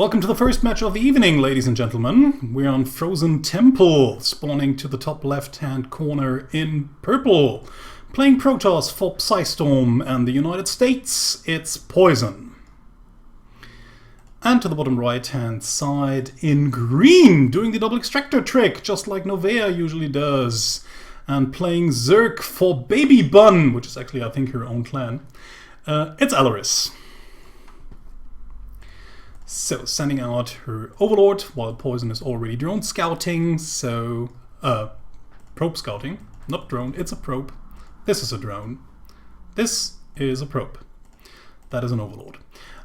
Welcome to the first match of the evening, ladies and gentlemen. We're on Frozen Temple, spawning to the top left-hand corner in purple. Playing Protoss for Psystorm and the United States, it's Poizon. And to the bottom right-hand side in green, doing the double extractor trick, just like Novea usually does. And playing Zerg for Baby Bun, which is actually, I think, her own clan. It's Allaryce. So, sending out her Overlord, while Poizon is already drone scouting, so... probe scouting. Not drone, it's a probe. This is a drone. This is a probe. That is an Overlord.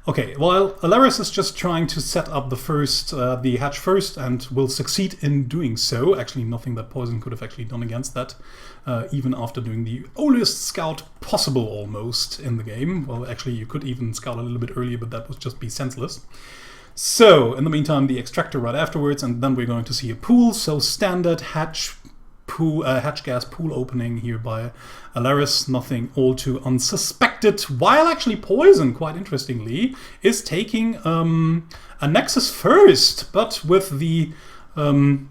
Okay, while Allaryce is just trying to set up the hatch first, and will succeed in doing so. Actually, nothing that Poizon could have actually done against that, even after doing the earliest scout possible almost in the game. Well, actually, you could even scout a little bit earlier, but that would just be senseless. So, in the meantime, the extractor right afterwards, and then we're going to see a pool. So, standard hatch gas pool opening here by Allaryce, nothing all too unsuspected, while actually Poizon, quite interestingly, is taking a Nexus first, but with the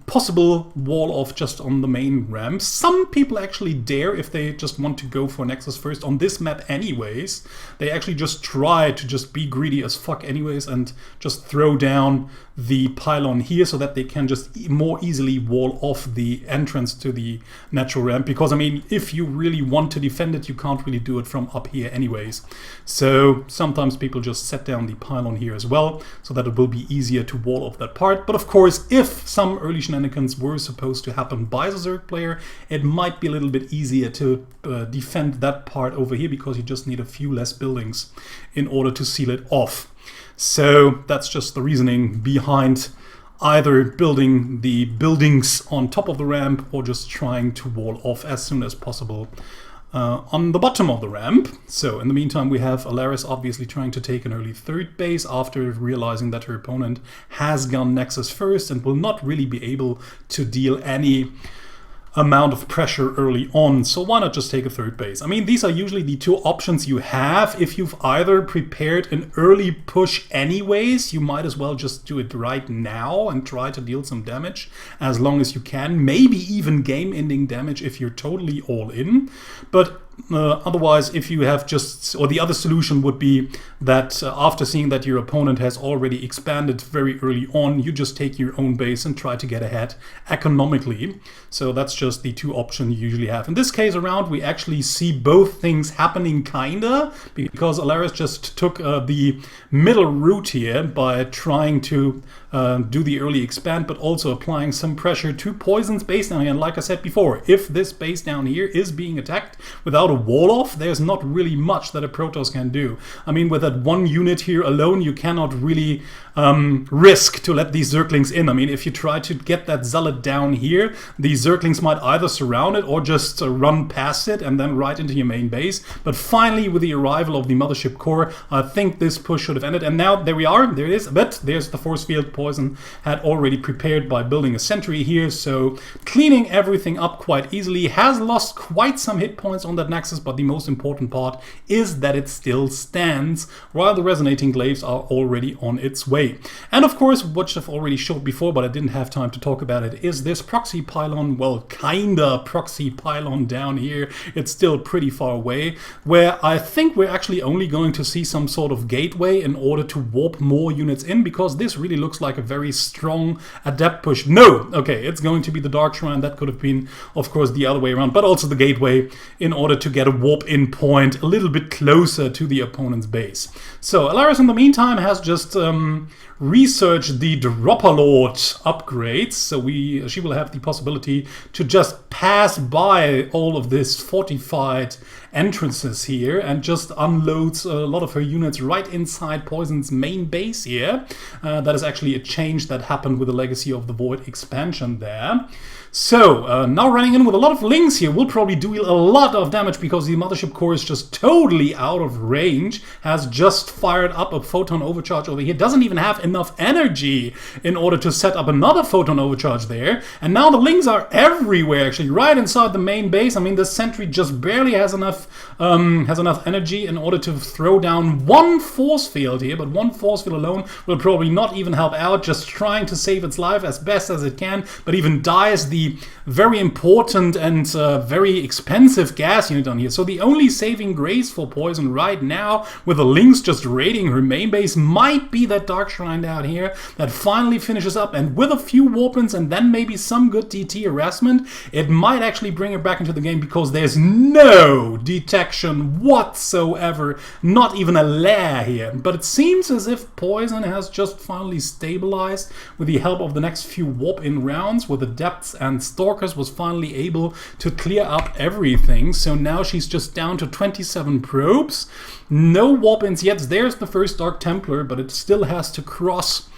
possible wall off just on the main ramp. Some people actually dare, if they just want to go for Nexus first on this map anyways, they actually just try to just be greedy as fuck anyways and just throw down the pylon here so that they can just more easily wall off the entrance to the natural ramp, because I mean, if you really want to defend it, you can't really do it from up here anyways. So sometimes people just set down the pylon here as well, so that it will be easier to wall off that part. But of course, if some early shenanigans were supposed to happen by the Zerg player, it might be a little bit easier to defend that part over here, because you just need a few less buildings in order to seal it off. So that's just the reasoning behind either building the buildings on top of the ramp or just trying to wall off as soon as possible on the bottom of the ramp. So in the meantime, we have Allaryce obviously trying to take an early third base after realizing that her opponent has gone Nexus first and will not really be able to deal any amount of pressure early on, so why not just take a third base? I mean, these are usually the two options you have. If you've either prepared an early push anyways, you might as well just do it right now and try to deal some damage as long as you can, maybe even game-ending damage if you're totally all in. But otherwise, if you have just, or the other solution would be that after seeing that your opponent has already expanded very early on, you just take your own base and try to get ahead economically. So that's just the two options you usually have. In this case around, we actually see both things happening kinda, because Allaryce just took the middle route here by trying to do the early expand, but also applying some pressure to Poizon's base down here. And like I said before, if this base down here is being attacked without a wall off, there's not really much that a Protoss can do. I mean, with that one unit here alone, you cannot really risk to let these Zerglings in. I mean, if you try to get that Zealot down here, the Zerglings might either surround it or just run past it and then right into your main base. But finally, with the arrival of the Mothership Core, I think this push should have ended. And now, there we are, there it is. But there's the force field Poizon had already prepared by building a sentry here. So cleaning everything up quite easily. Has lost quite some hit points on that Nexus, but the most important part is that it still stands, while the resonating glaives are already on its way. And of course, what I've already showed before, but I didn't have time to talk about it, is this proxy pylon, well, kinda proxy pylon down here. It's still pretty far away, where I think we're actually only going to see some sort of gateway in order to warp more units in, because this really looks like a very strong adept push. No! Okay, it's going to be the Dark Shrine. That could have been, of course, the other way around, but also the gateway in order to get a warp-in point a little bit closer to the opponent's base. So Allaryce, in the meantime, has just researched the Dropper Lord upgrades, so she will have the possibility to just pass by all of this fortified entrances here and just unloads a lot of her units right inside Poizon's main base here. That is actually a change that happened with the Legacy of the Void expansion there. So, now running in with a lot of Lings here will probably do a lot of damage, because the Mothership Core is just totally out of range, has just fired up a Photon Overcharge over here, doesn't even have enough energy in order to set up another Photon Overcharge there, and now the Lings are everywhere actually, right inside the main base. I mean, the sentry just barely has enough has enough energy in order to throw down one force field here, but one force field alone will probably not even help out, just trying to save its life as best as it can, but even dies the very important and very expensive gas unit on here. So the only saving grace for Poizon right now, with the Lynx just raiding her main base, might be that Dark Shrine down here that finally finishes up, and with a few warpins and then maybe some good DT harassment, it might actually bring her back into the game, because there's no detection whatsoever, not even a lair here. But it seems as if Poizon has just finally stabilized with the help of the next few warp-in rounds, with Adepts and Stalkers was finally able to clear up everything. So now she's just down to 27 probes. No warp-ins yet. There's the first Dark Templar, but it still has to cross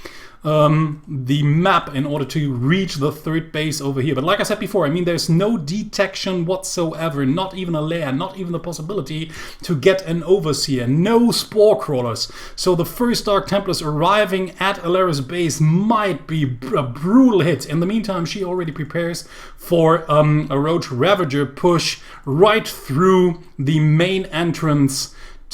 the map in order to reach the third base over here. But like I said before, I mean, there's no detection whatsoever, not even a lair, not even the possibility to get an Overseer, no Spore Crawlers. So the first Dark Templars arriving at Allaryce's base might be a brutal hit. In the meantime, she already prepares for a Roach Ravager push right through the main entrance,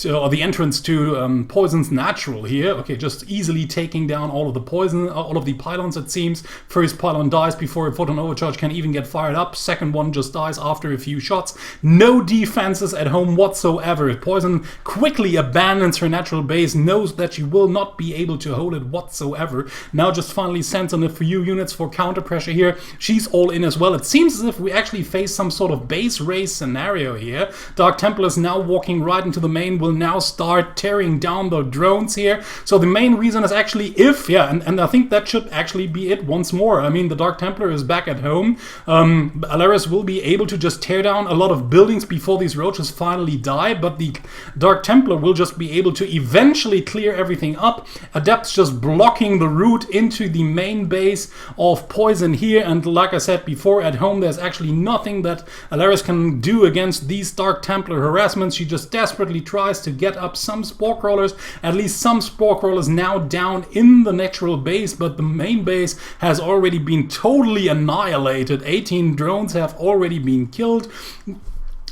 or the entrance to Poizon's natural here. Okay, just easily taking down all of the poison, all of the pylons, it seems. First pylon dies before a photon overcharge can even get fired up. Second one just dies after a few shots. No defenses at home whatsoever. Poizon quickly abandons her natural base, knows that she will not be able to hold it whatsoever. Now just finally sends on a few units for counter pressure here. She's all in as well. It seems as if we actually face some sort of base race scenario here. Dark Templars now walking right into the main, will now start tearing down the drones here. So the main reason is actually if, and I think that should actually be it once more. I mean, the Dark Templar is back at home. Allaryce will be able to just tear down a lot of buildings before these roaches finally die, but the Dark Templar will just be able to eventually clear everything up. Adepts just blocking the route into the main base of Poizon here, and like I said before, at home there's actually nothing that Allaryce can do against these Dark Templar harassments. She just desperately tries to get up some Spore Crawlers, at least some Spore Crawlers now down in the natural base, but the main base has already been totally annihilated. 18 drones have already been killed.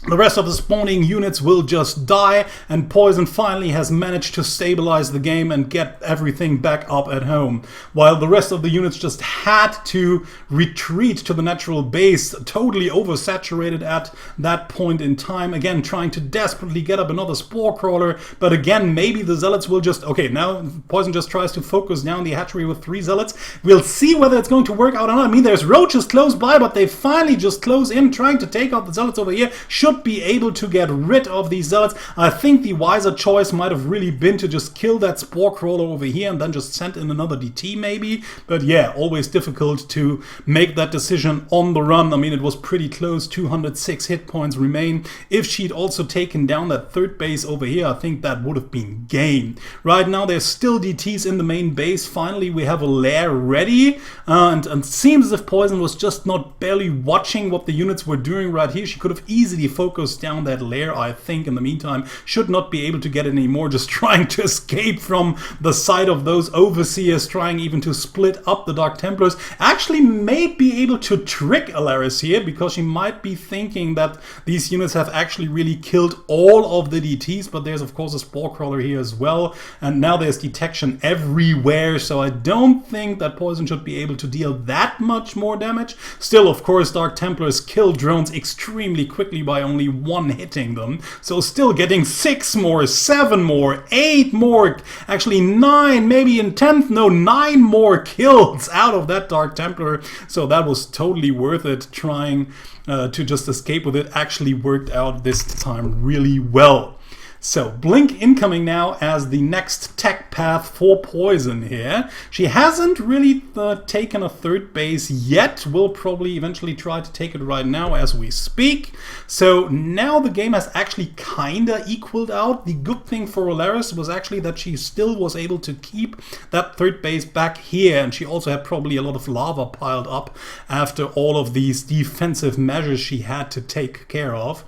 The rest of the spawning units will just die, and Poizon finally has managed to stabilize the game and get everything back up at home. While the rest of the units just had to retreat to the natural base, totally oversaturated at that point in time. Again, trying to desperately get up another Spore Crawler, but again, maybe the Zealots will just... Okay, now Poizon just tries to focus down the hatchery with 3 Zealots. We'll see whether it's going to work out or not. I mean, there's roaches close by, but they finally just close in, trying to take out the Zealots over here. Should be able to get rid of these Zealots. I think the wiser choice might have really been to just kill that Spore Crawler over here and then just send in another DT maybe. But yeah, always difficult to make that decision on the run. I mean, it was pretty close. 206 hit points remain. If she'd also taken down that third base over here, I think that would have been game. Right now, there's still DTs in the main base. Finally, we have a lair ready. And it seems as if Poizon was just not barely watching what the units were doing right here. She could have easily focused down that lair, I think. In the meantime, should not be able to get it anymore, just trying to escape from the sight of those Overseers, trying even to split up the Dark Templars. Actually may be able to trick Allaryce here, because she might be thinking that these units have actually really killed all of the DTs, but there's of course a Spore Crawler here as well, and now there's detection everywhere, so I don't think that Poizon should be able to deal that much more damage. Still, of course, Dark Templars kill drones extremely quickly by only one hitting them, so still getting 6 more, 7 more, 8 more, actually 9, maybe in 10th, no, 9 more kills out of that Dark Templar, so that was totally worth it. Trying to just escape with it actually worked out this time really well. So, Blink incoming now as the next tech path for Poizon here. She hasn't really taken a third base yet. We'll probably eventually try to take it right now as we speak. So now the game has actually kinda equaled out. The good thing for Allaryce was actually that she still was able to keep that third base back here, and she also had probably a lot of lava piled up after all of these defensive measures she had to take care of.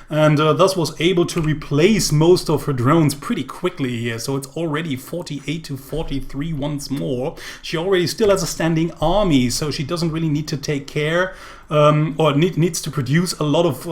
And thus was able to replace most of her drones pretty quickly here. So it's already 48 to 43 once more. She already still has a standing army, so she doesn't really need to take care or needs to produce a lot of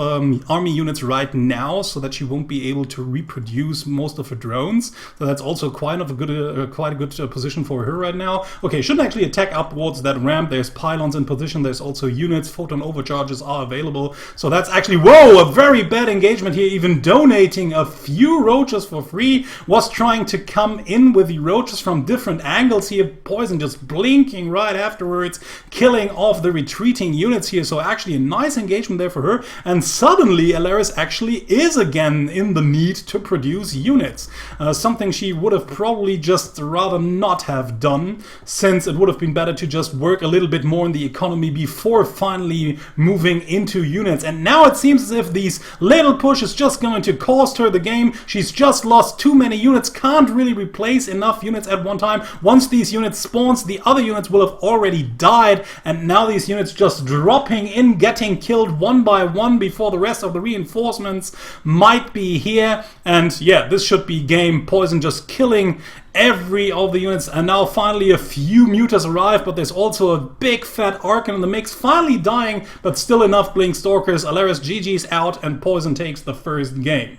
army units right now, so that she won't be able to reproduce most of her drones. So that's also quite a good position for her right now. Okay, shouldn't actually attack upwards that ramp. There's pylons in position. There's also units. Photon overcharges are available. So that's actually, whoa, a very bad engagement here. Even donating a few roaches for free, was trying to come in with the roaches from different angles here. Poizon just blinking right afterwards, killing off the retreating units here. So actually a nice engagement there for her. And suddenly Allaryce actually is again in the need to produce units. Something she would have probably just rather not have done, since it would have been better to just work a little bit more in the economy before finally moving into units. And now it seems as if these little push is just going to cost her the game. She's just lost too many units, can't really replace enough units at one time. Once these units spawns, the other units will have already died, and now these units just dropping in, getting killed one by one before the rest of the reinforcements might be here. And yeah, this should be game. Poizon just killing every of the units, and now finally a few mutas arrive, but there's also a big fat Archon in the mix, finally dying, but still enough Blink Stalkers. Allaryce GG's out, and Poizon takes the first game.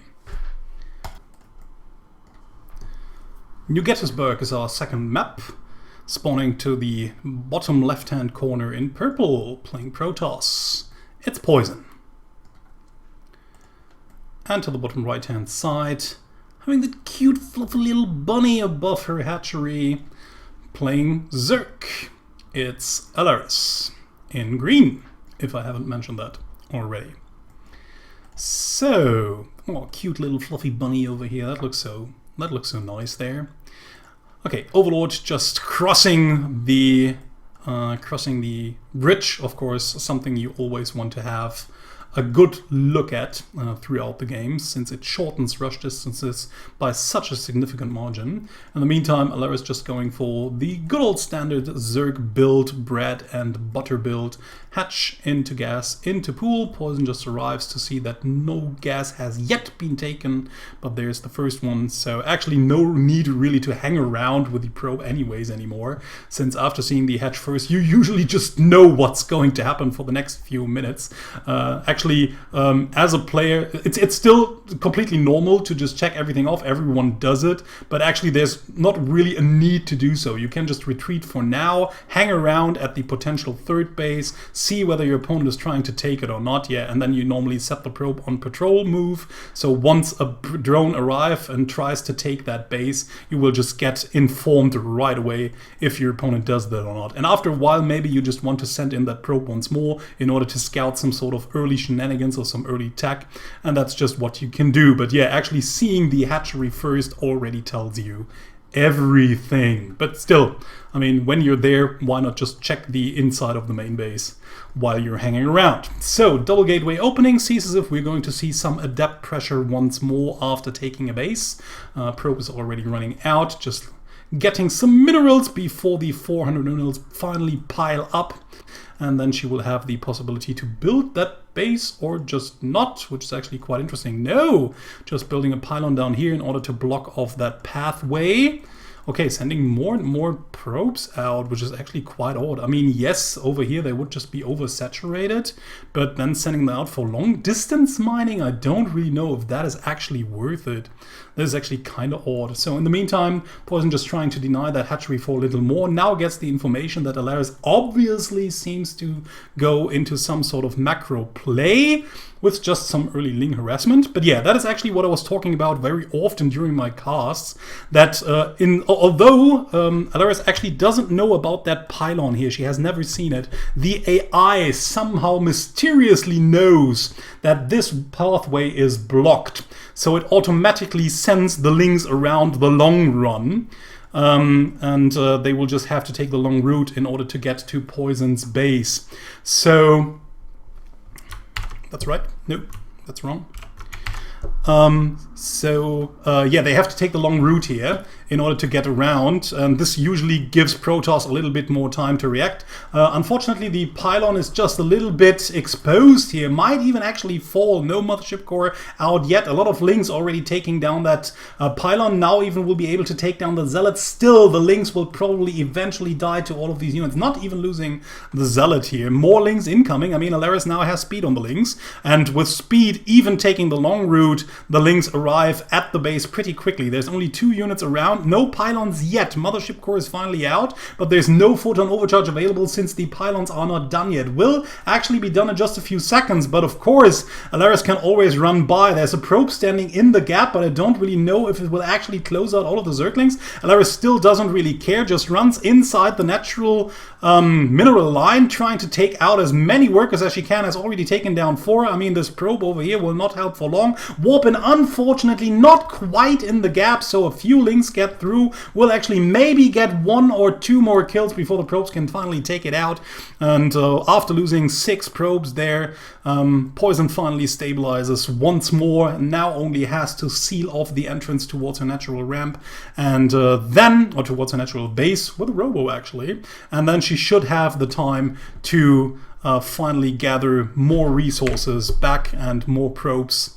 New Gettysburg is our second map, spawning to the bottom left-hand corner in purple, playing Protoss. It's Poizon. And to the bottom right-hand side, having the cute fluffy little bunny above her hatchery, playing Zerg. It's Allaryce in green, if I haven't mentioned that already. So, oh, cute little fluffy bunny over here. That looks so nice there. Okay, Overlord just crossing the bridge, of course, something you always want to have a good look at throughout the game, since it shortens rush distances by such a significant margin. In the meantime, Allaryce just going for the good old standard Zerg build, bread and butter build. Hatch into gas, into pool. Poizon just arrives to see that no gas has yet been taken, but there's the first one. So actually no need really to hang around with the probe anyways anymore, since after seeing the hatch first, you usually just know what's going to happen for the next few minutes. Actually, as a player, it's still completely normal to just check everything off. Everyone does it, but actually there's not really a need to do so. You can just retreat for now, hang around at the potential third base, see whether your opponent is trying to take it or not, and then you normally set the probe on patrol move. So once a drone arrives and tries to take that base, you will just get informed right away if your opponent does that or not. And after a while, maybe you just want to send in that probe once more in order to scout some sort of early shenanigans or some early tech, and that's just what you can do. But yeah, actually seeing the hatchery first already tells you everything. But still, I mean, when you're there, why not just check the inside of the main base while you're hanging around? So, double gateway opening sees as if we're going to see some adept pressure once more after taking a base. Probe is already running out, just getting some minerals before the 400 minerals finally pile up. And then she will have the possibility to build that base or just not, which is actually quite interesting. No, just building a pylon down here in order to block off that pathway. Okay, sending more and more probes out, which is actually quite odd. I mean, yes, over here they would just be oversaturated, but then sending them out for long distance mining, I don't really know if that is actually worth it. That is actually kind of odd. So in the meantime, Poizon just trying to deny that hatchery for a little more. Now gets the information that Allaryce obviously seems to go into some sort of macro play with just some early Ling harassment. But yeah, that is actually what I was talking about very often during my casts, that although Allaryce actually doesn't know about that pylon here, she has never seen it, the AI somehow mysteriously knows that this pathway is blocked. So it automatically sends the Lings around the long run. And they will just have to take the long route in order to get to Poizon's base. So that's right. Nope, that's wrong. Yeah, they have to take the long route here in order to get around, and this usually gives Protoss a little bit more time to react. Unfortunately, the pylon is just a little bit exposed here, might even actually fall. No mothership core out yet. A lot of Lings already taking down that pylon. Now even will be able to take down the Zealots. Still, the Lings will probably eventually die to all of these units, not even losing the Zealot here. More Lings incoming. I mean, Allaryce now has speed on the Lings, and with speed, even taking the long route, the Lings arrive at the base pretty quickly. There's only 2 units around. No pylons yet. Mothership core is finally out, but there's no photon overcharge available since the pylons are not done yet. Will actually be done in just a few seconds, but of course, Allaryce can always run by. There's a probe standing in the gap, but I don't really know if it will actually close out all of the Zerglings. Allaryce still doesn't really care, just runs inside the natural mineral line, trying to take out as many workers as she can. Has already taken down 4. I mean, this probe over here will not help for long. Warpin, unfortunately, not quite in the gap, so a few Lings get through. Will actually maybe get 1 or 2 more kills before the probes can finally take it out. And after losing 6 probes there, Poizon finally stabilizes once more, and now only has to seal off the entrance towards her natural ramp, and or towards her natural base with a robo actually, and then she should have the time to finally gather more resources back and more probes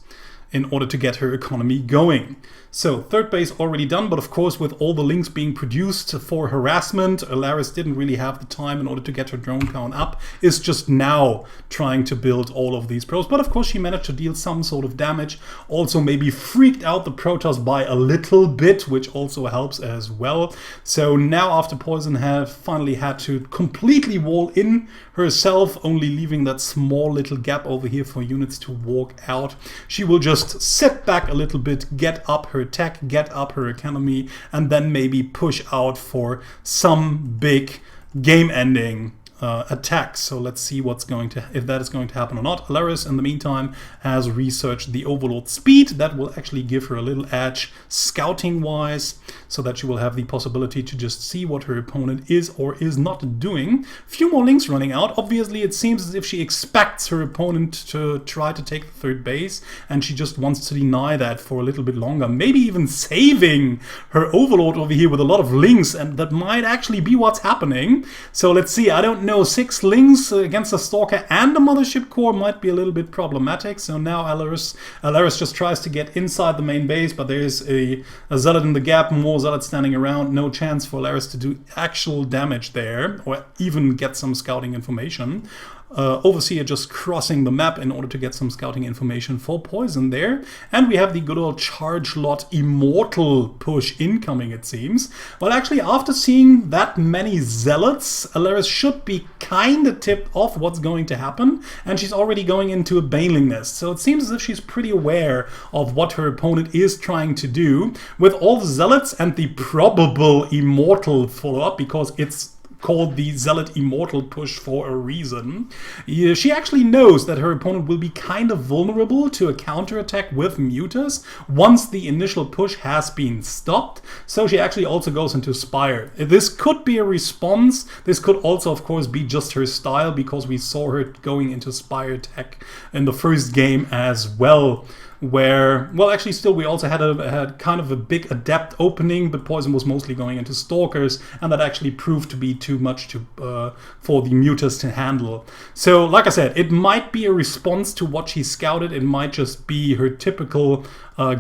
in order to get her economy going. So, third base already done, but of course with all the Lings being produced for harassment, Allaryce didn't really have the time in order to get her drone count up, is just now trying to build all of these probes. But of course she managed to deal some sort of damage, also maybe freaked out the Protoss by a little bit, which also helps as well. So now after Poizon have finally had to completely wall in herself, only leaving that small little gap over here for units to walk out, she will just sit back a little bit, get up her tech, get up her economy, and then maybe push out for some big game-ending attack. So let's see what's going to, if that is going to happen or not. Allaryce, in the meantime, has researched the Overlord speed. That will actually give her a little edge scouting-wise, so that she will have the possibility to just see what her opponent is or is not doing. Few more Lings running out. Obviously, it seems as if she expects her opponent to try to take the third base, and she just wants to deny that for a little bit longer. Maybe even saving her Overlord over here with a lot of Lings, and that might actually be what's happening. So let's see. I don't know. 6 Lings against a Stalker and a Mothership Core might be a little bit problematic. So now Allaryce just tries to get inside the main base, but there's a Zealot in the gap, more Zealots standing around. No chance for Allaryce to do actual damage there, or even get some scouting information. Overseer just crossing the map in order to get some scouting information for Poizon there. And we have the good old charge lot immortal push incoming, it seems. Well, actually, after seeing that many Zealots, Allaryce should be kind of tipped off what's going to happen. And she's already going into a Baneling Nest. So it seems as if she's pretty aware of what her opponent is trying to do. With all the Zealots and the probable immortal follow-up, because it's called the Zealot Immortal push for a reason. She actually knows that her opponent will be kind of vulnerable to a counterattack with Mutas once the initial push has been stopped, so she actually also goes into Spire. This could be a response. This could also, of course, be just her style, because we saw her going into Spire tech in the first game as well. Where, well, actually still we also had kind of a big Adept opening, but Poizon was mostly going into Stalkers, and that actually proved to be too much for the Mutas to handle. So, like I said, it might be a response to what she scouted. It might just be her typical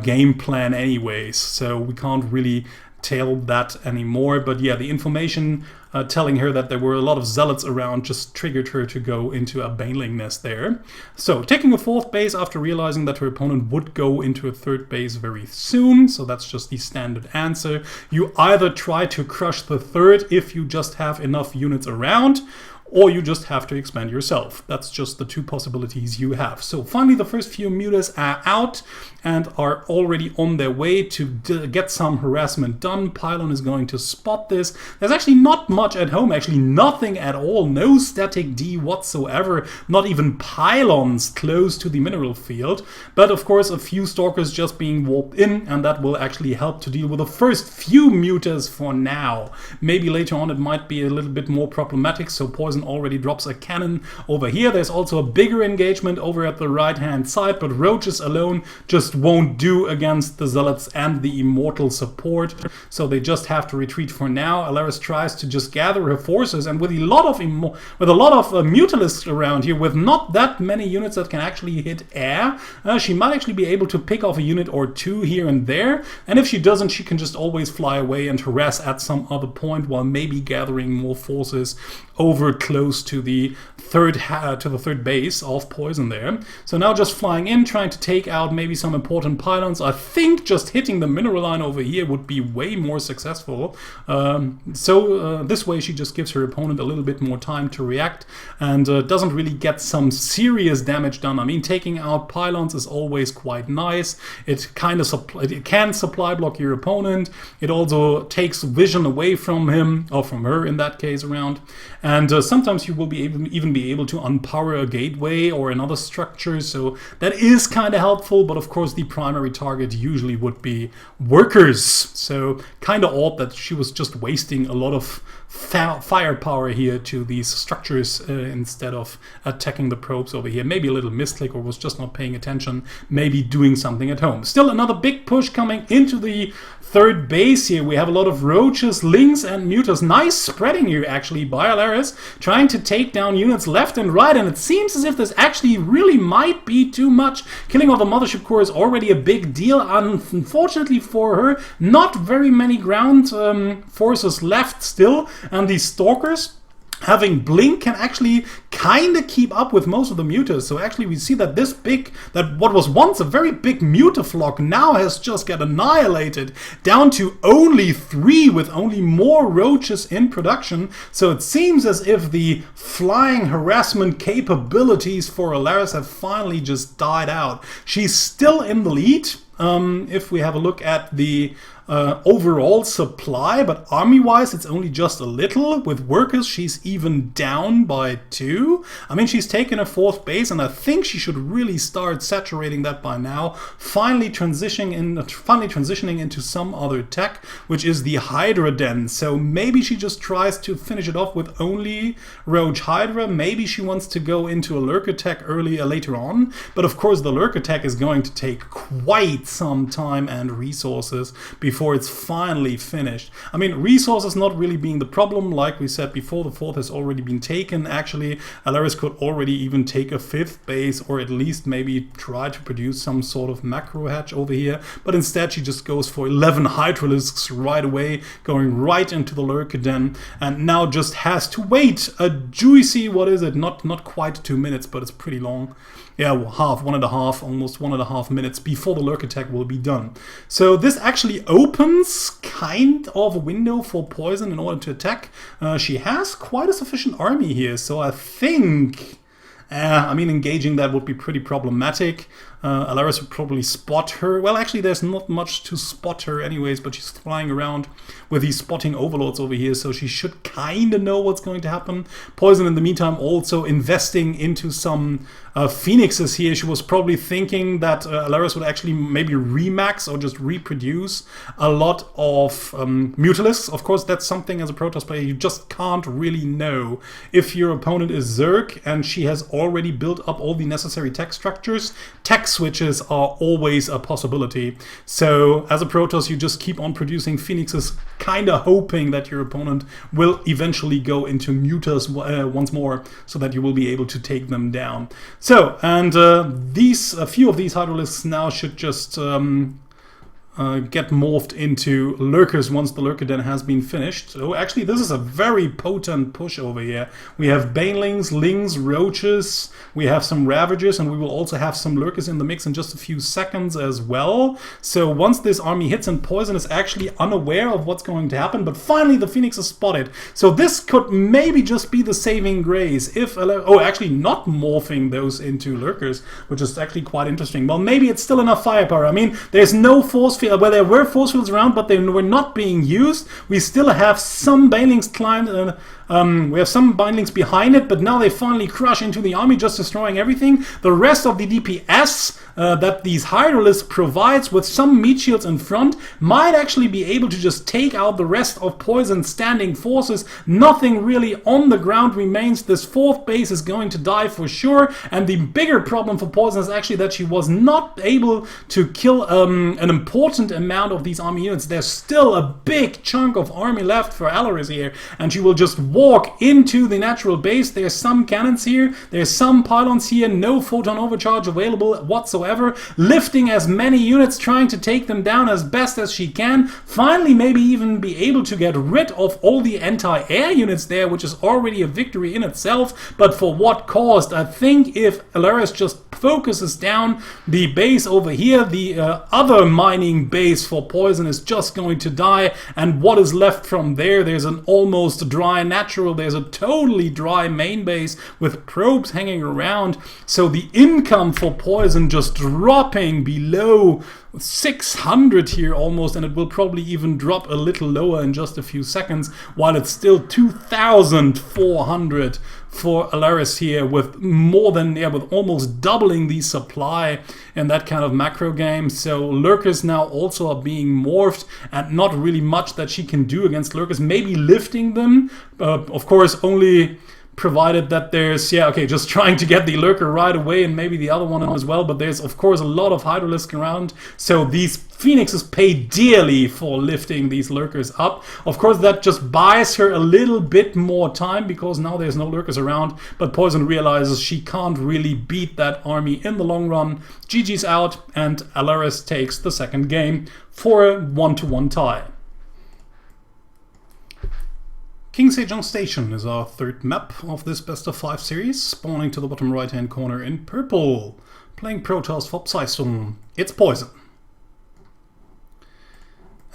game plan anyways, so we can't really tell that anymore. But yeah, the information telling her that there were a lot of Zealots around just triggered her to go into a Baneling Nest there. So taking a 4th base after realizing that her opponent would go into a 3rd base very soon. So that's just the standard answer. You either try to crush the 3rd if you just have enough units around, or you just have to expand yourself. That's just the 2 possibilities you have. So finally the first few Mutas are out and are already on their way to get some harassment done. Pylon is going to spot this. There's actually not much at home, actually nothing at all. No static D whatsoever, not even pylons close to the mineral field. But of course a few Stalkers just being warped in, and that will actually help to deal with the first few Mutas for now. Maybe later on it might be a little bit more problematic, so Poizon Poizon already drops a cannon over here. There's also a bigger engagement over at the right-hand side, but roaches alone just won't do against the zealots and the immortal support, so they just have to retreat for now. Allaryce tries to just gather her forces, and with a lot of Mutalisks around here, with not that many units that can actually hit air, she might actually be able to pick off a unit or two here and there, and if she doesn't, she can just always fly away and harass at some other point while maybe gathering more forces over close to the third base of Poizon there. So now just flying in, trying to take out maybe some important pylons. I think just hitting the mineral line over here would be way more successful. This way she just gives her opponent a little bit more time to react and doesn't really get some serious damage done. I mean, taking out pylons is always quite nice. It can supply block your opponent. It also takes vision away from him, or from her in that case around. And sometimes you will even be able to unpower a gateway or another structure, so that is kind of helpful, but of course the primary target usually would be workers. So kind of odd that she was just wasting a lot of firepower here to these structures instead of attacking the probes over here. Maybe a little misclick, or was just not paying attention, maybe doing something at home. Still another big push coming into the third base here. We have a lot of roaches, lings, and mutas. Nice spreading here actually by Allaryce, trying to take down units left and right, and it seems as if this actually really might be too much. Killing off the mothership core is already a big deal. Unfortunately for her, not very many ground forces left still, and these stalkers having blink can actually kind of keep up with most of the mutas. So actually we see that what was once a very big mutaflock now has just got annihilated down to only 3, with only more roaches in production. So it seems as if the flying harassment capabilities for Allaryce have finally just died out. She's still in the lead. If we have a look at the overall supply, but army-wise it's only just a little. With workers she's even down by 2. I mean, she's taken a 4th base, and I think she should really start saturating that by now, finally transitioning into some other tech, which is the Hydra Den. So maybe she just tries to finish it off with only Roach Hydra. Maybe she wants to go into a lurker tech later on, but of course the lurker tech is going to take quite some time and resources before it's finally finished. I mean, resources not really being the problem. Like we said before, the 4th has already been taken. Actually, Allaryce could already even take a 5th base, or at least maybe try to produce some sort of macro hatch over here, but instead she just goes for 11 Hydralisks right away, going right into the lurker den, and now just has to wait a juicy, what is it, not quite 2 minutes, but it's pretty long. Yeah, almost 1.5 minutes before the lurk attack will be done. So this actually opens kind of a window for Poizon in order to attack. She has quite a sufficient army here, so I think I mean, engaging that would be pretty problematic. Allaryce would probably spot her. Well, actually, there's not much to spot her anyways, but she's flying around with these spotting overlords over here, so she should kind of know what's going to happen. Poizon, in the meantime, also investing into some phoenixes here. She was probably thinking that Allaryce would actually maybe remax or just reproduce a lot of Mutalisks. Of course, that's something as a Protoss player you just can't really know. If your opponent is Zerg and she has already built up all the necessary tech structures, tech switches are always a possibility. So as a Protoss, you just keep on producing phoenixes, kind of hoping that your opponent will eventually go into mutas once more, so that you will be able to take them down. So, and a few of these Hydralisks now should just get morphed into lurkers once the lurker den has been finished. So actually this is a very potent push over here. We have banelings, lings, roaches, we have some ravagers, and we will also have some lurkers in the mix in just a few seconds as well. So once this army hits, and Poizon is actually unaware of what's going to happen, but finally the Phoenix is spotted. So this could maybe just be the saving grace if actually not morphing those into lurkers, which is actually quite interesting. Well, maybe it's still enough firepower. I mean, there's no force field. Well, there were force fields around, but they were not being used. We still have some banelings We have some bindlings behind it, but now they finally crush into the army, just destroying everything. The rest of the DPS that these Hydralisks provides with some meat shields in front might actually be able to just take out the rest of Poizon's standing forces. Nothing really on the ground remains. This fourth base is going to die for sure, and the bigger problem for Poizon is actually that she was not able to kill an important amount of these army units. There's still a big chunk of army left for Allaryce here, and she will just walk into the natural base. There's some cannons here, there's some pylons here, no photon overcharge available whatsoever, lifting as many units, trying to take them down as best as she can, finally maybe even be able to get rid of all the anti-air units there, which is already a victory in itself, but for what cost? I think if Allaryce just focuses down the base over here, the other mining base for Poizon is just going to die, and what is left from there? There's an almost dry natural, there's a totally dry main base with probes hanging around, so the income for Poizon just dropping below 600 here almost, and it will probably even drop a little lower in just a few seconds, while it's still 2,400 for Allaryce here, with more than, with almost doubling the supply in that kind of macro game. So Lurkers now also are being morphed, and not really much that she can do against Lurkers. Maybe lifting them, of course only provided that there's, just trying to get the Lurker right away, and maybe the other one as well, but there's of course a lot of Hydralisk around, so these Phoenixes pay dearly for lifting these Lurkers up. Of course that just buys her a little bit more time, because now there's no Lurkers around, but Poizon realizes she can't really beat that army in the long run. GG's out, and Allaryce takes the second game for a 1-1 tie. King Sejong Station is our third map of this best of 5 series, spawning to the bottom right hand corner in purple, playing Protoss for Psystorm, it's Poizon.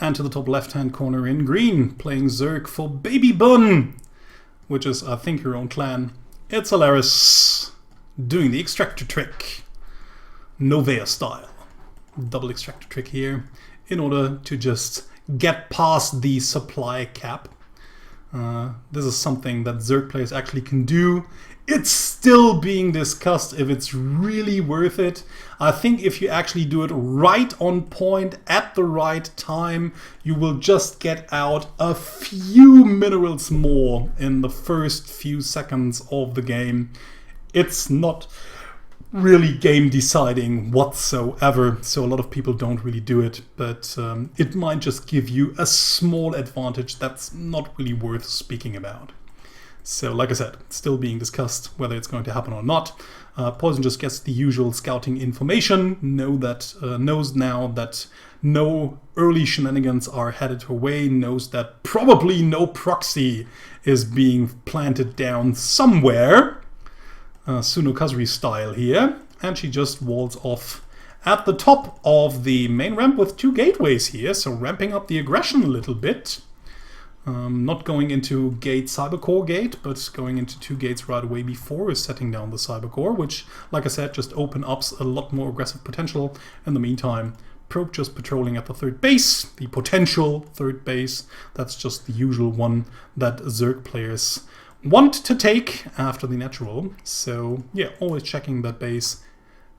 And to the top left hand corner in green, playing Zerg for Baby Bun, which is I think her own clan, it's Allaryce, doing the extractor trick, Novea style. Double extractor trick here, in order to just get past the supply cap. This is something that Zerg players actually can do. It's still being discussed if it's really worth it. I think if you actually do it right on point at the right time, you will just get out a few minerals more in the first few seconds of the game. It's not really game deciding whatsoever, so a lot of people don't really do it, but it might just give you a small advantage that's not really worth speaking about. So like I said, it's still being discussed whether it's going to happen or not. Poizon just gets the usual scouting information, knows now that no early shenanigans are headed her way, knows that probably no proxy is being planted down somewhere, Suno Kazri style here, and she just walls off at the top of the main ramp with 2 gateways here, so ramping up the aggression a little bit. Not going into gate Cybercore gate, but going into 2 gates right away before is setting down the Cybercore, which, like I said, just open up a lot more aggressive potential. In the meantime, Probe just patrolling at the 3rd base, the potential 3rd base. That's just the usual one that Zerg players want to take after the natural. So yeah, always checking that base.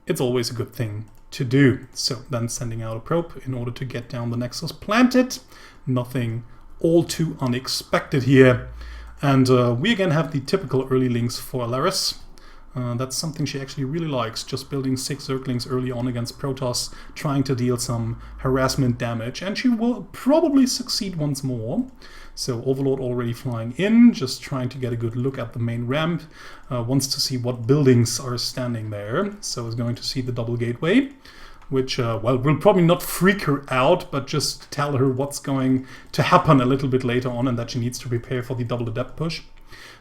It's always a good thing to do. So then sending out a probe in order to get down the Nexus planted. Nothing all too unexpected here. And we again have the typical early links for Allaryce. That's something she actually really likes, just building 6 Zerglings early on against Protoss, trying to deal some harassment damage, and she will probably succeed once more. So Overlord already flying in, just trying to get a good look at the main ramp, wants to see what buildings are standing there, so is going to see the double gateway, which, well, will probably not freak her out, but just tell her what's going to happen a little bit later on and that she needs to prepare for the double adept push.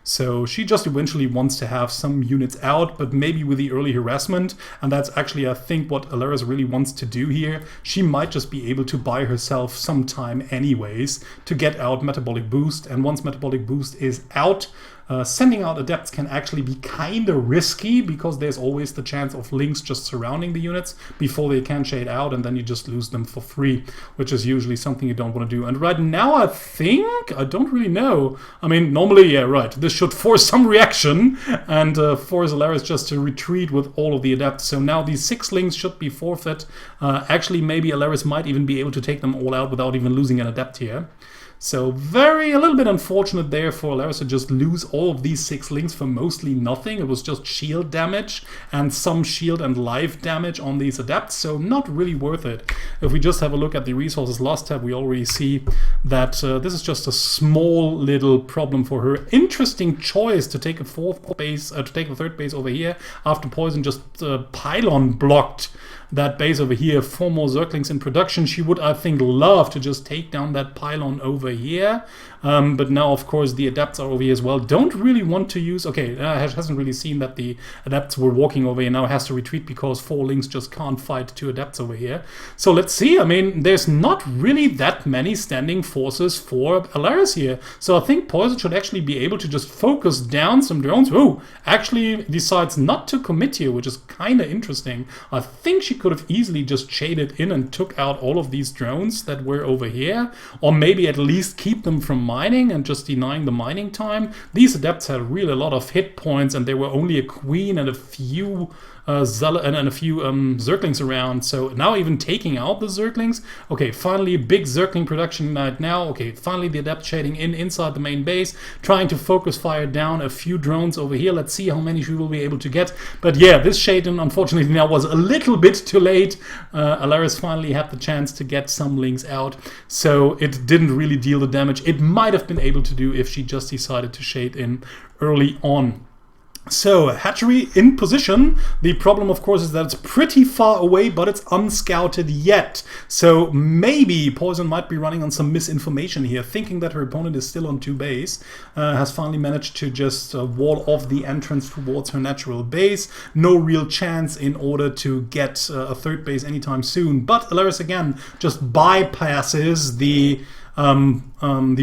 So she just eventually wants to have some units out, but maybe with the early harassment, and that's actually, I think, what Allaryce really wants to do here. She might just be able to buy herself some time anyways to get out Metabolic Boost, and once Metabolic Boost is out, sending out adepts can actually be kind of risky, because there's always the chance of links just surrounding the units before they can shade out, and then you just lose them for free, which is usually something you don't want to do. And right now, I think, I don't really know. I mean, normally, yeah, right. This should force some reaction and force Allaryce just to retreat with all of the adepts. So now these 6 links should be forfeit. Actually, maybe Allaryce might even be able to take them all out without even losing an adept here. So a little bit unfortunate there for Allaryce to just lose all of these 6 links for mostly nothing. It was just shield damage and some shield and life damage on these adepts, so not really worth it. If we just have a look at the resources lost tab, we already see that this is just a small little problem for her. Interesting choice to take a 4th base, to take a 3rd base over here after Poizon just pylon blocked that base over here. 4 more Zerglings in production. She would, I think, love to just take down that pylon over here. But now, of course, the adepts are over here as well. Don't really want to use... Okay, hasn't really seen that the adepts were walking over here. Now has to retreat because 4 links just can't fight 2 adepts over here. So let's see. I mean, there's not really that many standing forces for Allaryce here. So I think Poizon should actually be able to just focus down some drones. Oh, actually decides not to commit here, which is kind of interesting. I think she could have easily just shaded in and took out all of these drones that were over here. Or maybe at least keep them from mining and just denying the mining time. These adepts had really a lot of hit points and there were only a queen and a few Zerglings around, so now even taking out the Zerglings. Okay, finally big Zergling production right now. Okay, finally the adept shading inside the main base, trying to focus fire down a few drones over here. Let's see how many she will be able to get. But yeah, this shade unfortunately now was a little bit too late. Allaryce finally had the chance to get some links out, so it didn't really deal the damage it might have been able to do if she just decided to shade in early on. So, hatchery in position. The problem, of course, is that it's pretty far away, but it's unscouted yet. So, maybe Poizon might be running on some misinformation here, thinking that her opponent is still on 2 base. Has finally managed to just wall off the entrance towards her natural base. No real chance in order to get a 3rd base anytime soon. But Allaryce, again, just bypasses the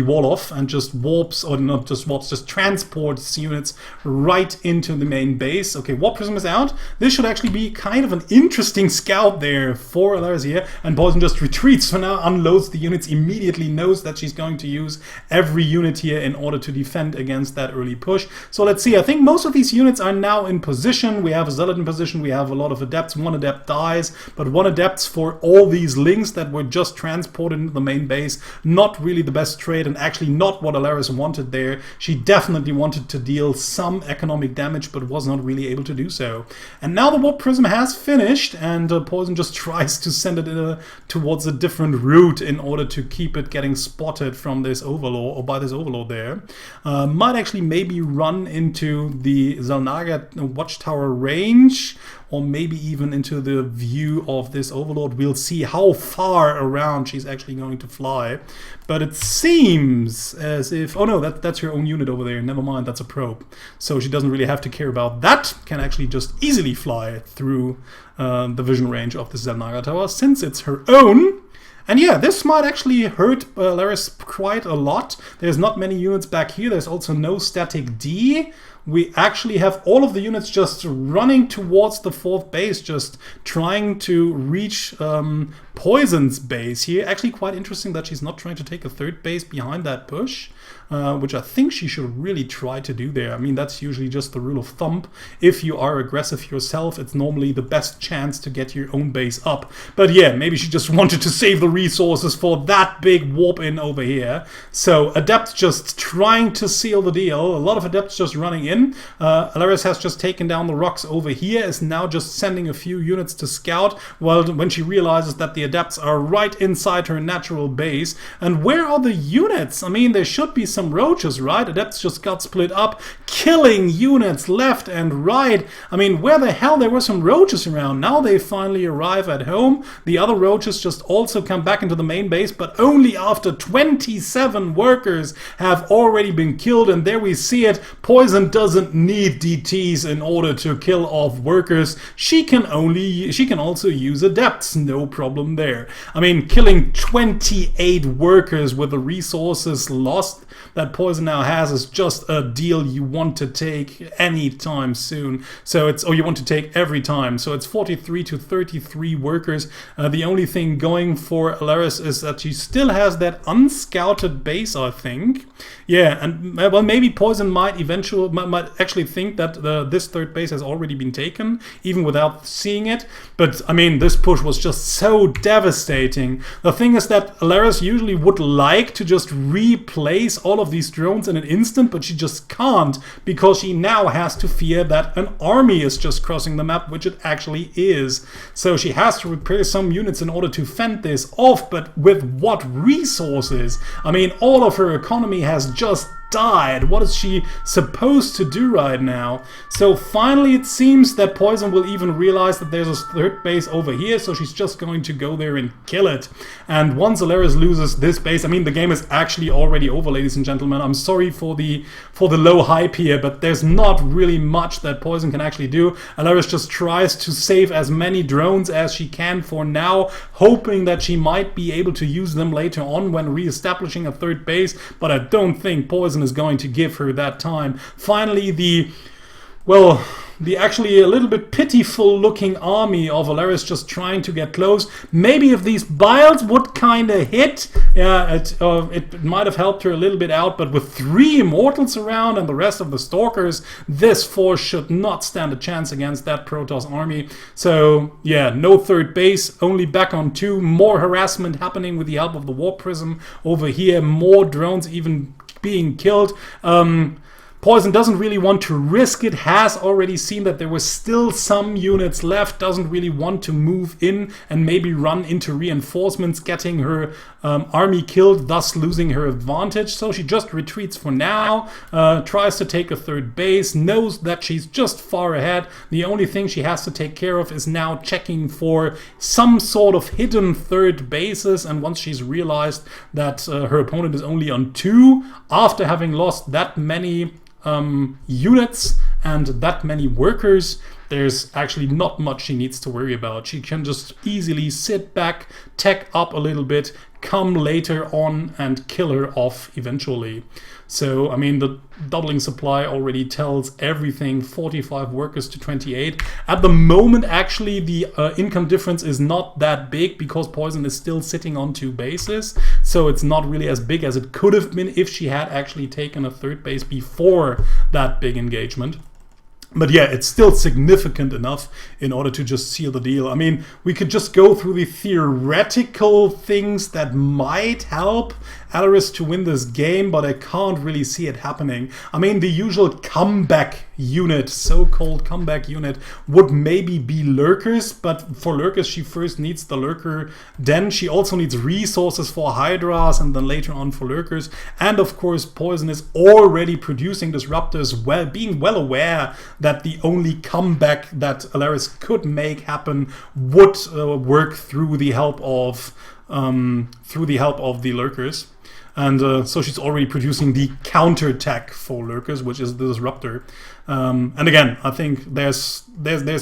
wall off and just warps, or not just warps, just transports units right into the main base. Okay, Warp Prism is out. This should actually be kind of an interesting scout there for Allaryce here, and Poizon just retreats, so now unloads the units immediately, knows that she's going to use every unit here in order to defend against that early push. So let's see, I think most of these units are now in position. We have a Zealot in position, we have a lot of adepts. 1 adept dies, but 1 adepts for all these links that were just transported into the main base. Not really the best trade, and actually not what Allaryce wanted there. She definitely wanted to deal some economic damage, but was not really able to do so. And now the Warp Prism has finished, and Poizon just tries to send it towards a different route in order to keep it getting spotted from this Overlord, or by this Overlord there. Might actually maybe run into the Xel'Naga Watchtower range, or maybe even into the view of this Overlord. We'll see how far around she's actually going to fly. But it seems as if... Oh no, that's her own unit over there. Never mind, that's a probe. So she doesn't really have to care about that. Can actually just easily fly through the vision range of the Xel'Naga Tower, since it's her own. And yeah, this might actually hurt Allaryce quite a lot. There's not many units back here. There's also no static D. We actually have all of the units just running towards the 4th base, just trying to reach Poizon's base here. Actually quite interesting that she's not trying to take a 3rd base behind that push, which I think she should really try to do there. I mean, that's usually just the rule of thumb. If you are aggressive yourself, it's normally the best chance to get your own base up. But yeah, maybe she just wanted to save the resources for that big warp in over here. So adepts just trying to seal the deal. A lot of adepts just running in. Allaryce has just taken down the rocks over here, is now just sending a few units to scout, well, when she realizes that the adepts are right inside her natural base. And where are the units? I mean, there should be some roaches, right? Adepts just got split up, killing units left and right. I mean, where the hell there were some roaches around? Now they finally arrive at home. The other roaches just also come back into the main base, but only after 27 workers have already been killed. And there we see it. Poizon doesn't need DTs in order to kill off workers. She can also use adepts, no problem there. I mean, killing 28 workers with the resources lost that Poizon now has is just a deal you want to take anytime soon. So it's, or you want to take every time. So it's 43 to 33 workers. The only thing going for Allaryce is that she still has that unscouted base, I think. Yeah, and well, maybe Poizon might actually think that this third base has already been taken, even without seeing it. But I mean, this push was just so devastating. The thing is that Allaryce usually would like to just replace all of these drones in an instant, but she just can't, because she now has to fear that an army is just crossing the map, which it actually is. So she has to repair some units in order to fend this off, but with what resources? I mean, all of her economy has just died. What is she supposed to do right now? So finally it seems that Poizon will even realize that there's a third base over here, so she's just going to go there and kill it. And once Allaryce loses this base, I mean, the game is actually already over, ladies and gentlemen. I'm sorry for the low hype here, but there's not really much that Poizon can actually do. Allaryce just tries to save as many drones as she can for now, hoping that she might be able to use them later on when re-establishing a third base, but I don't think Poizon is going to give her that time. Finally, the actually a little bit pitiful looking army of Allaryce just trying to get close. Maybe if these biles would kind of hit, yeah, it might have helped her a little bit out, but with 3 immortals around and the rest of the stalkers, this force should not stand a chance against that Protoss army. So yeah, no third base, only back on 2, more harassment happening with the help of the Warp Prism over here, more drones even being killed. Poizon doesn't really want to risk it, has already seen that there was still some units left, doesn't really want to move in and maybe run into reinforcements, getting her army killed, thus losing her advantage. So she just retreats for now, tries to take a third base, knows that she's just far ahead. The only thing she has to take care of is now checking for some sort of hidden third bases, and once she's realized that her opponent is only on 2, after having lost that many units and that many workers, there's actually not much she needs to worry about. She can just easily sit back, tech up a little bit, come later on and kill her off eventually. So, I mean, the doubling supply already tells everything, 45 workers to 28. At the moment, actually, the income difference is not that big because Poizon is still sitting on 2 bases. So it's not really as big as it could have been if she had actually taken a third base before that big engagement. But yeah, it's still significant enough in order to just seal the deal. I mean, we could just go through the theoretical things that might help Allaryce to win this game, but I can't really see it happening. I mean, the usual comeback unit, so-called comeback unit, would maybe be lurkers, but for lurkers she first needs the lurker den. She also needs resources for hydras and then later on for lurkers. And of course, Poizon is already producing disruptors, being well aware that the only comeback that Allaryce could make happen would work through the help of the lurkers. And so she's already producing the counter-tech for lurkers, which is the disruptor. And again, I think there's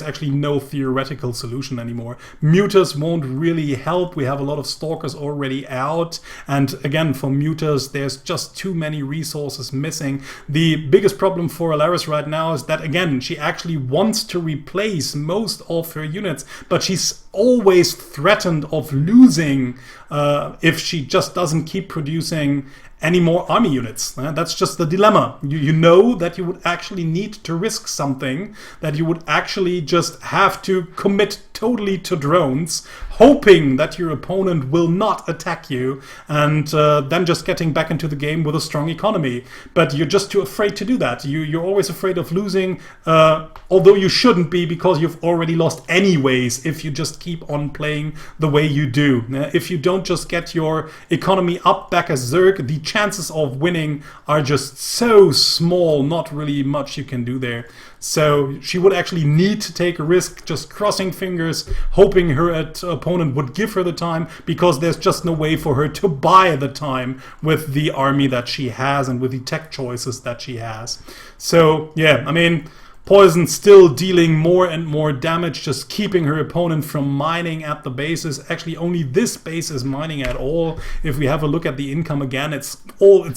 actually no theoretical solution anymore. Mutas won't really help. We have a lot of stalkers already out. And again, for mutas, there's just too many resources missing. The biggest problem for Allaryce right now is that, again, she actually wants to replace most of her units, but she's always threatened of losing if she just doesn't keep producing any more army units. That's just the dilemma. You know that you would actually need to risk something, that you would actually just have to commit totally to drones, hoping that your opponent will not attack you, and then just getting back into the game with a strong economy. But you're just too afraid to do that. You're always afraid of losing, although you shouldn't be, because you've already lost anyways if you just keep on playing the way you do. If you don't just get your economy up back as Zerg, the chances of winning are just so small, not really much you can do there. So she would actually need to take a risk, just crossing fingers, hoping her opponent would give her the time, because there's just no way for her to buy the time with the army that she has and with the tech choices that she has. So yeah, I mean, Poizon still dealing more and more damage, just keeping her opponent from mining at the bases. Actually, only this base is mining at all. If we have a look at the income again, it's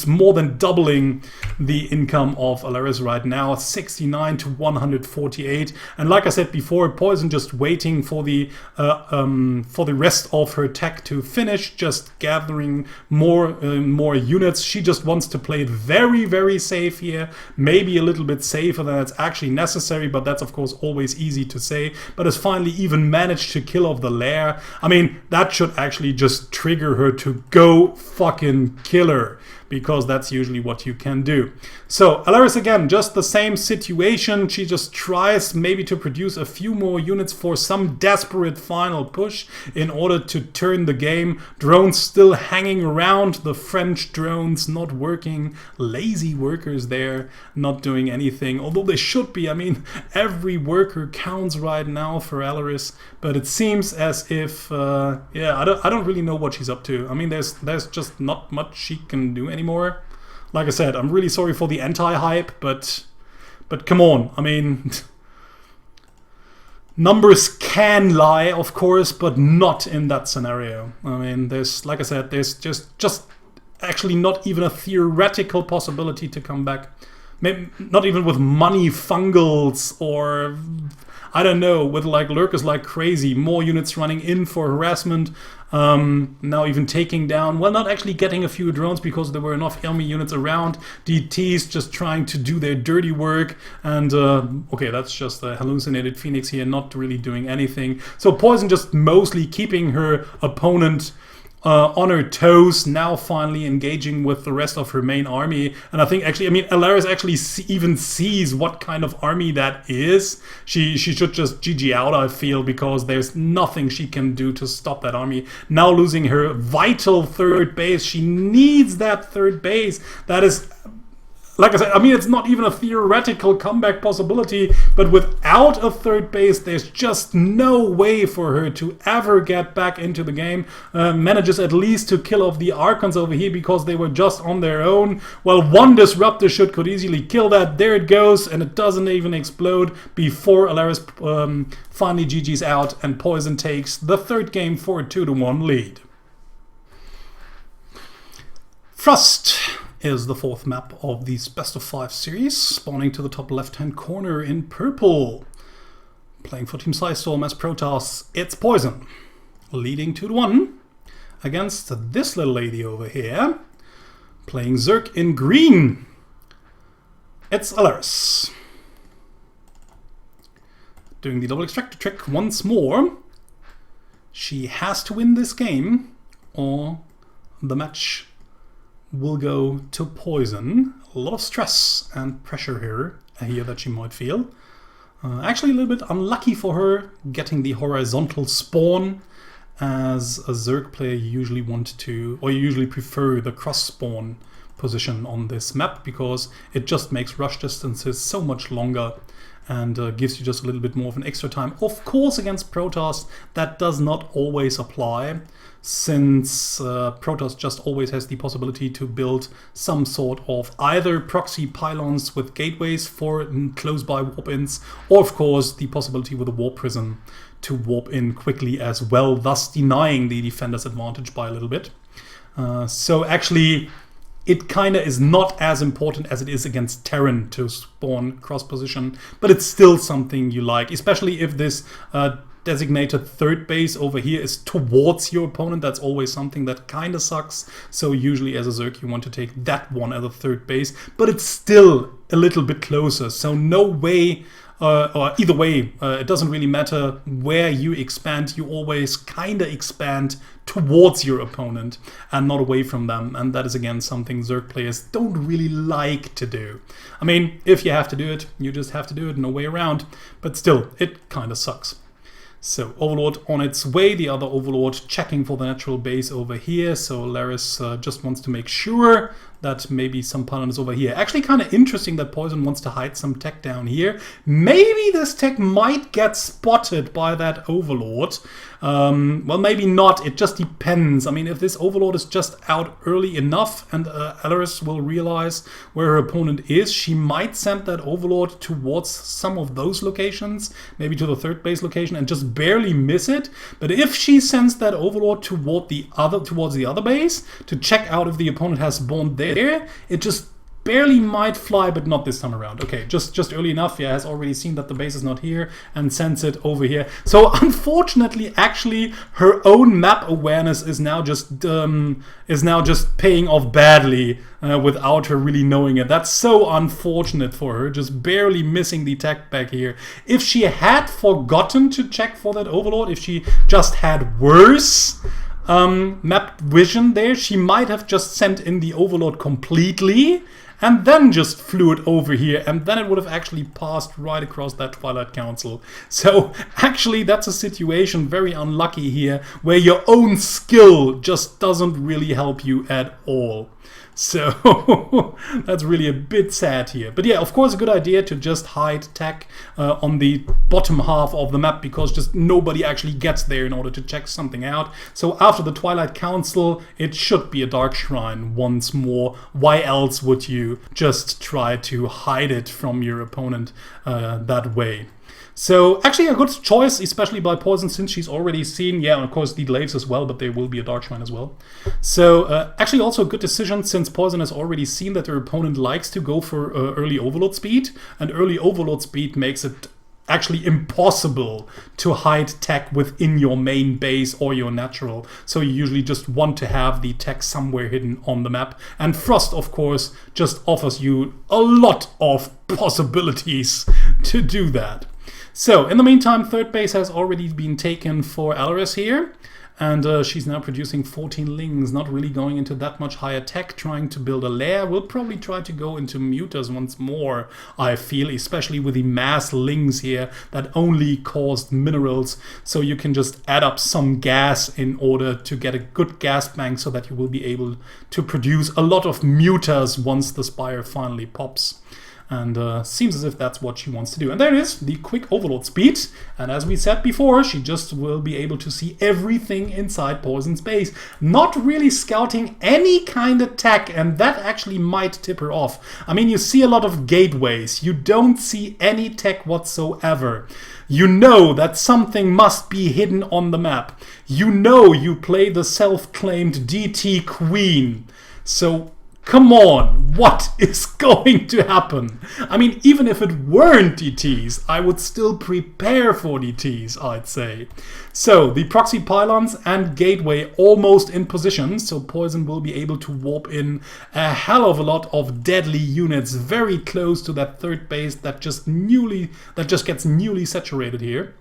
more than doubling the income of Allaryce right now, 69 to 148. And like I said before, Poizon just waiting for the rest of her tech to finish, just gathering more units. She just wants to play it very, very safe here, maybe a little bit safer than it's actually necessary, but that's of course always easy to say. But has finally even managed to kill off the lair. I mean, that should actually just trigger her to go fucking kill her, because that's usually what you can do. So Allaryce again, just the same situation. She just tries maybe to produce a few more units for some desperate final push in order to turn the game. Drones still hanging around, the French drones not working, lazy workers there not doing anything, although they should be. I mean, every worker counts right now for Allaryce, but it seems as if yeah, I don't really know what she's up to. I mean, there's just not much she can do anymore. Like I said, I'm really sorry for the anti-hype, but come on. I mean, numbers can lie, of course, but not in that scenario. I mean, there's, like I said, there's just actually not even a theoretical possibility to come back. Maybe not even with money fungals, or I don't know, with like lurkers like crazy, more units running in for harassment. Now even taking down, well, not actually getting a few drones because there were enough enemy units around. DTs just trying to do their dirty work, and okay, that's just a hallucinated Phoenix here, not really doing anything. So Poizon just mostly keeping her opponent on her toes, now finally engaging with the rest of her main army. And I think actually, I mean, Allaryce actually even sees what kind of army that is. She should just GG out, I feel, because there's nothing she can do to stop that army. Now losing her vital third base. She needs that third base. That is, like I said, I mean, it's not even a theoretical comeback possibility, but without a third base, there's just no way for her to ever get back into the game. Manages at least to kill off the Archons over here because they were just on their own. Well, one Disruptor shoot could easily kill that. There it goes, and it doesn't even explode before Allaryce finally GG's out, and Poizon takes the third game for a 2-1 lead. Frost is the fourth map of this best of 5 series, spawning to the top left hand corner in purple. Playing for Team Psystorm as Protoss, it's Poizon, leading 2-1 against this little lady over here. Playing Zerg in green, it's Allaryce. Doing the double extractor trick once more. She has to win this game or the match will go to Poizon. A lot of stress and pressure here that she might feel. Actually a little bit unlucky for her getting the horizontal spawn, as a Zerg player you usually want to, or you usually prefer the cross spawn position on this map, because it just makes rush distances so much longer and gives you just a little bit more of an extra time. Of course, against Protoss that does not always apply, since Protoss just always has the possibility to build some sort of either proxy pylons with gateways for close-by warp-ins, or of course the possibility with a warp prism to warp in quickly as well, thus denying the defender's advantage by a little bit. So actually it kinda is not as important as it is against Terran to spawn cross position, but it's still something you like, especially if this designated third base over here is towards your opponent. That's always something that kind of sucks. So usually as a Zerg you want to take that one as a third base, but it's still a little bit closer. So no way, or either way, it doesn't really matter where you expand. You always kind of expand towards your opponent and not away from them. And that is again something Zerg players don't really like to do. I mean, if you have to do it, you just have to do it, no way around. But still, it kind of sucks. So Overlord on its way, the other Overlord checking for the natural base over here. So Allaryce just wants to make sure that maybe some pylon is over here. Actually kind of interesting that Poizon wants to hide some tech down here. Maybe this tech might get spotted by that Overlord. Well, maybe not. It just depends. I mean, if this Overlord is just out early enough and Allaryce will realize where her opponent is, she might send that Overlord towards some of those locations, maybe to the third base location, and just barely miss it. But if she sends that Overlord towards the other base to check out if the opponent has spawned there, it just barely might fly, but not this time around. Okay, just early enough. Yeah, has already seen that the base is not here and sends it over here. So unfortunately, actually, her own map awareness is now just paying off badly without her really knowing it. That's so unfortunate for her, just barely missing the tech back here. If she had forgotten to check for that Overlord, if she just had worse map vision there, she might have just sent in the Overlord completely and then just flew it over here, and then it would have actually passed right across that Twilight Council. So actually that's a situation very unlucky here where your own skill just doesn't really help you at all. So that's really a bit sad here. But yeah, of course, a good idea to just hide tech on the bottom half of the map, because just nobody actually gets there in order to check something out. So after the Twilight Council, it should be a Dark Shrine once more. Why else would you just try to hide it from your opponent that way? So actually a good choice, especially by Poizon, since she's already seen, yeah, and of course the Glaives as well, but there will be a Dark Shrine as well. So actually also a good decision, since Poizon has already seen that her opponent likes to go for early Overlord speed, and early Overlord speed makes it actually impossible to hide tech within your main base or your natural. So you usually just want to have the tech somewhere hidden on the map. And Frost, of course, just offers you a lot of possibilities to do that. So, in the meantime, third base has already been taken for Allaryce here, and she's now producing 14 lings, not really going into that much higher tech, trying to build a lair. We'll probably try to go into mutas once more, I feel, especially with the mass lings here that only caused minerals, so you can just add up some gas in order to get a good gas bank so that you will be able to produce a lot of mutas once the spire finally pops. And seems as if that's what she wants to do. And there it is, the quick Overlord speed. And as we said before, she just will be able to see everything inside Poizon's base. Not really scouting any kind of tech, and that actually might tip her off. I mean, you see a lot of gateways. You don't see any tech whatsoever. You know that something must be hidden on the map. You know you play the self-claimed DT Queen. So come on, what is going to happen? I mean, even if it weren't DTs, I would still prepare for DTs, I'd say. So, the proxy pylons and gateway almost in position, so Poizon will be able to warp in a hell of a lot of deadly units very close to that third base that just gets newly saturated here.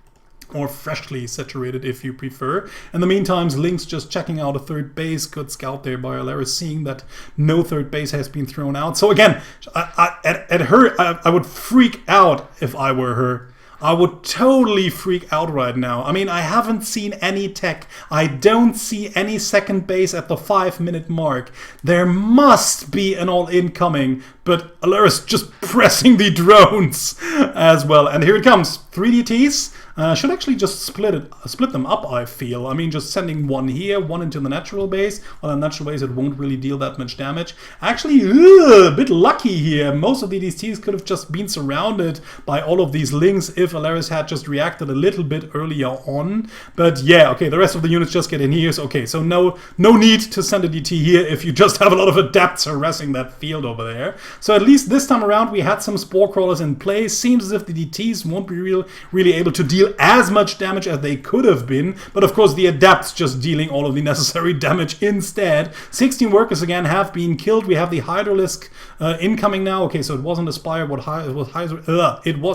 Or freshly saturated if you prefer. In the meantime, Link's just checking out a third base. Good scout there by Allaryce, seeing that no third base has been thrown out. So again, I would freak out if I were her. I would totally freak out right now. I mean, I haven't seen any tech. I don't see any second base at the 5-minute mark. There must be an all-in coming, but Allaryce just pressing the drones as well. And here it comes, 3 DTs. Should actually just split them up, I feel. I mean, just sending one here, one into the natural base. Well, in the natural base, it won't really deal that much damage. Actually, a bit lucky here. Most of the DTs could have just been surrounded by all of these links if Allaryce had just reacted a little bit earlier on. But yeah, okay, the rest of the units just get in here. So, okay, so no need to send a DT here if you just have a lot of adepts harassing that field over there. So at least this time around, we had some spore crawlers in place. Seems as if the DTs won't be really able to deal as much damage as they could have been, but of course the adepts just dealing all of the necessary damage instead. 16 workers again have been killed. We have the Hydralisk incoming now. Okay, so it wasn't a Spire, it was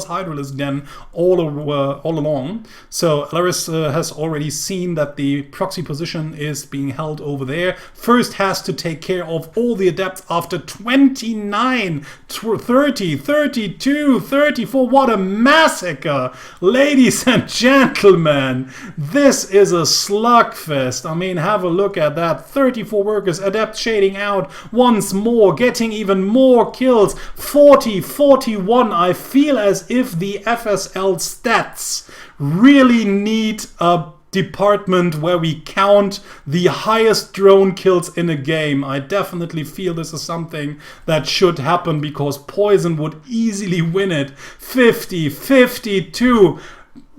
Hydralisk then all along. So Allaryce has already seen that the proxy position is being held over there. First has to take care of all the adepts after 29, 30, 32, 34. What a massacre! Ladies Ladies and gentlemen, this is a slugfest. I mean, have a look at that. 34 workers, Adept shading out once more, getting even more kills. 40, 41. I feel as if the FSL stats really need a department where we count the highest drone kills in a game. I definitely feel this is something that should happen because Poizon would easily win it. 50, 52.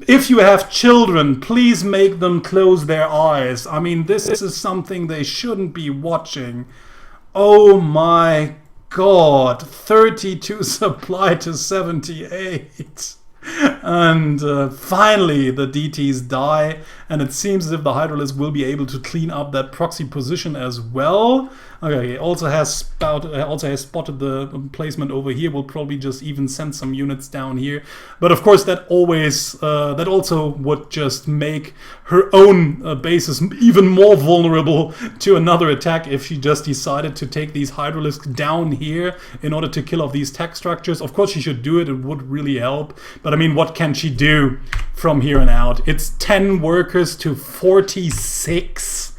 If you have children, please make them close their eyes. I mean, this is something they shouldn't be watching. Oh my god. 32 supply to 78. And finally the DTs die, and it seems as if the Hydralisk will be able to clean up that proxy position as well. Okay, he also has spotted the placement over here. We'll probably just even send some units down here. But of course that also would just make her own bases even more vulnerable to another attack if she just decided to take these Hydralisks down here in order to kill off these tech structures. Of course she should do it, it would really help. But I mean, what can she do from here on out? It's 10 workers to 46.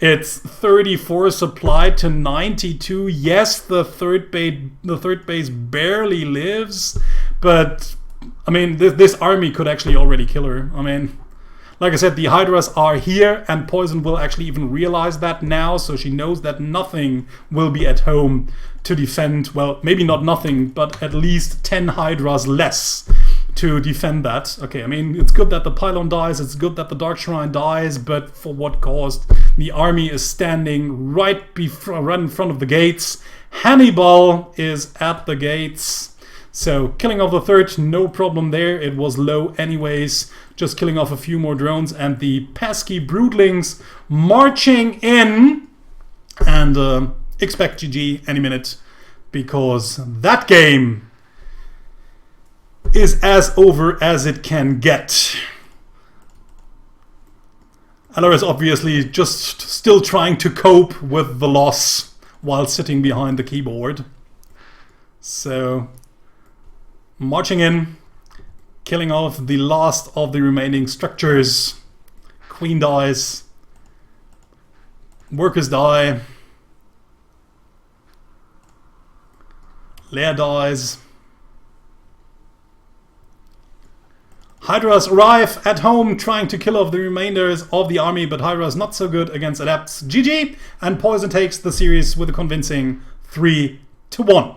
It's 34 supply to 92. Yes, the third base barely lives, but I mean, this army could actually already kill her. I mean, like I said, the Hydras are here, and Poizon will actually even realize that now, so she knows that nothing will be at home to defend. Well, maybe not nothing, but at least 10 Hydras less to defend that. Okay, I mean, it's good that the pylon dies, it's good that the Dark Shrine dies, but for what cost? The army is standing right in front of the gates. Hannibal is at the gates. So, killing off the third, no problem there. It was low anyways. Just killing off a few more drones, and the pesky broodlings marching in. And expect GG any minute, because that game is as over as it can get. Allaryce obviously just still trying to cope with the loss while sitting behind the keyboard. So, marching in, killing off the last of the remaining structures. Queen dies. Workers die. Lair dies. Hydras arrive at home trying to kill off the remainders of the army, but Hydra's not so good against Adepts. GG! And Poizon takes the series with a convincing 3-1.